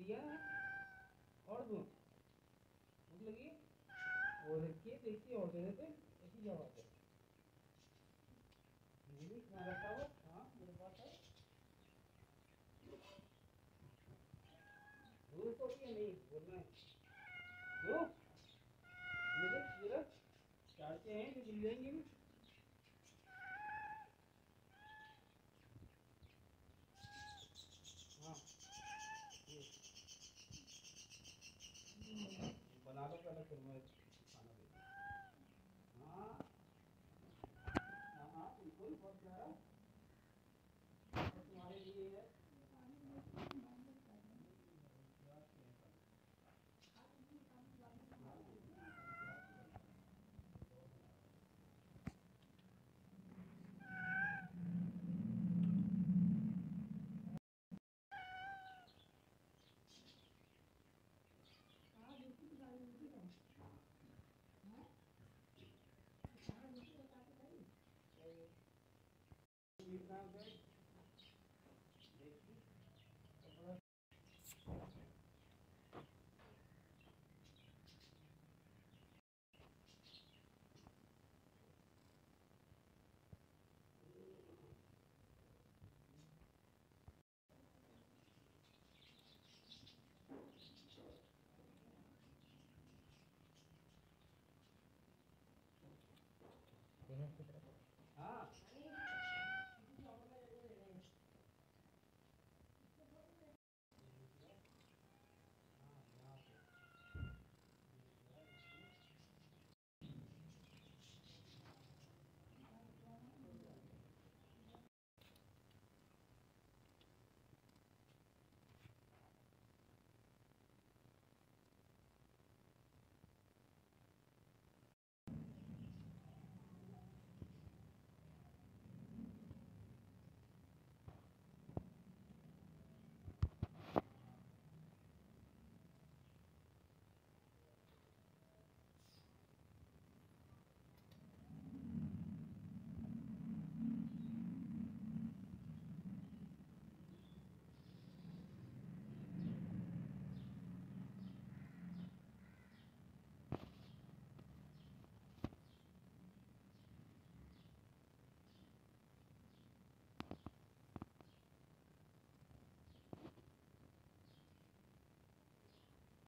दिया ना, और दूं भूख लगी और रखिए, देखिए और दे देते, ऐसी क्या बात है। नहीं कहाँ रखा हुआ, हाँ मेरे पास है। दूध तो भी नहीं बोलना है, दो मुझे जरा चाहते हैं जो मिल जाएंगे भी। हाँ ये बना लो पहले, फिर मैं खाना देता हूँ। हाँ हाँ हाँ बिल्कुल, बहुत प्यारा, और तुम्हारे लिए है। देखिए